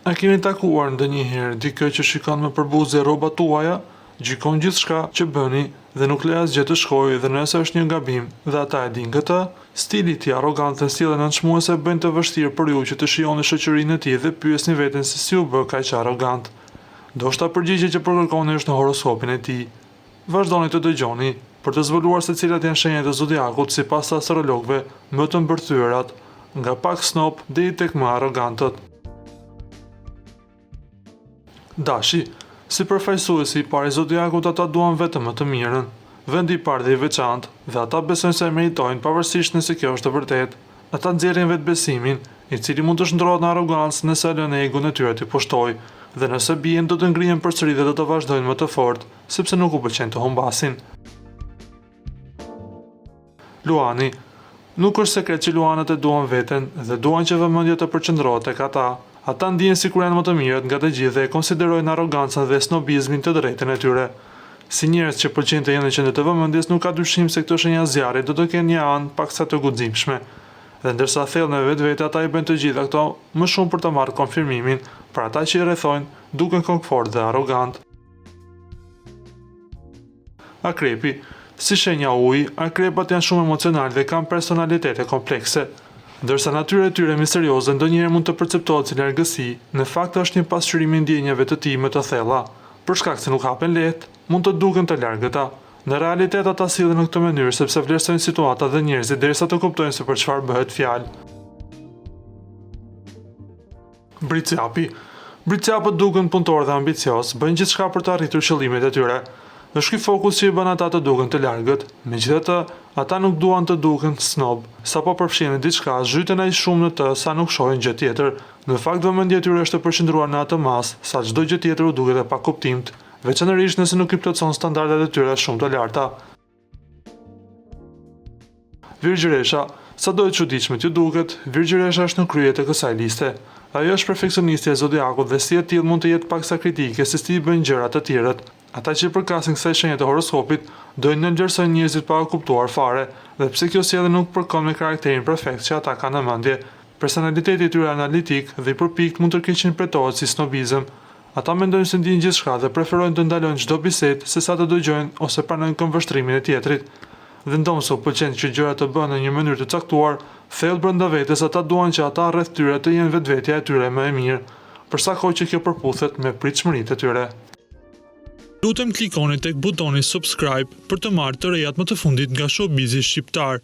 A keni takuar ndonjëherë dikë që shikon me përbuzë rrobat tuaja, gjykon gjithçka që bëni dhe nuk le asgjë të shkojë dhe nëse është një gabim dhe ata e dinë këtë, stili i tij arrogant dhe sjelljen nënçmuese bëjnë të vështirë për ju që të shihoni shoqërinë e tij dhe pyesni veten se si u bë kaq arrogant. Ndoshta përgjigjja që përkërkoni është në horoskopin e tij. Vazhdoni të dëgjoni për të zbuluar se cilat janë shenjat e zodiakut sipas astrologëve më të mbërthyerat, nga pak snob deri tek më arrogantët. Dashi, si përfaqësuesi i parë i zodiakut ata duan vetëm më të mirën, vendi i parë dhe i veçantë, dhe ata besojnë se e meritojnë pavarësisht nëse kjo është e vërtetë. Ata nxjerrin vetbesimin, i cili mund të shndrohet në arrogancë nëse lënë egun e tyre të pushtojë, dhe nëse bien do të ngrihen përsëri dhe do të vazhdojnë më të fortë, sepse nuk u pëlqen të humbasin. Luani, nuk është sekret që luanët e duan veten dhe duan që vëmendja të përqendrohet tek ata. Ata ndihen sikur janë më të mirët nga të gjithë dhe e konsiderojnë arrogancën dhe snobizmin të drejtën e tyre. Si njerëz që pëlqejnë të jenë në qendër të vëmendjes, nuk ka dyshim se këto shenja zjarri do të kenë një anë paksa të guximshme. Dhe ndërsa thellën e vetvete ata i bëjnë të gjitha këto më shumë për të marrë konfirmimin, për ata që i rrethojnë, duken komfort dhe arrogant. Akrepi, si shenja uji, akrepat janë shumë emocional dhe kanë personalitete komplekse. Ndërsa natyra e tyre misterioze ndonjëherë mund të perceptohet si largësi, në fakt është një pasqyrim i ndjenjave të tij më të thella. Për shkak se nuk hapen lehtë, mund të duken të largëta. Në realitet ata sillen në këtë mënyrë sepse vlerësojnë situata dhe njerëzit derisa të kuptojnë se për çfarë bëhet fjalë. Briciapi. Briciapët duken punëtorë dhe ambicioz, bëjnë gjithçka për të arritur qëllimet e tyre. Është ky fokus që i bën ata të duken të largët. Megjithatë, ata nuk duan të duken snob. Sapo përfshihen diçka, zhyten aq shumë në të sa nuk shohin gjë tjetër. Në fakt vëmendja e tyre është e përqendruar në atë mas, sa çdo gjë tjetër u duket e pakuptimt, veçanërisht nëse nuk i plotëson standardet e tyre shumë të larta. Virgjëresha, sado e çuditshme t'ju duket, Virgjëresha është në krye të kësaj liste. Ajo është perfeksionistja e zodiakut dhe si e tillë mund të jetë paksa kritike se si i bëjnë gjërat të tjerët. Ata që përkasin kësaj shenje të horoskopit dojnë nënvlerësojnë njerëzit pa kuptuar fare, dhe pse kjo sjellje nuk përkon me karakterin perfekt që ata kanë në mendje. Personaliteti i tyre analitik dhe i përpikt mund të interpretohet si snobizëm. Ata mendojnë se ndjejnë gjithçka dhe preferojnë të ndalojnë çdo bisedë sesa të dëgjojnë ose pranojnë këmbvështrimin e tjetrit. Dhe ndomëso pëlqen që gjërat të bëhen në një mënyrë të caktuar, thellë brenda vetes ata duan që ata rreth tyre të jenë vetvetja e tyre më e mirë, për sa kohë që kjo përputhet me pritshmëritë e tyre. Lutem klikoni tek butoni subscribe për të marrë të rejat më të fundit nga showbizi shqiptar.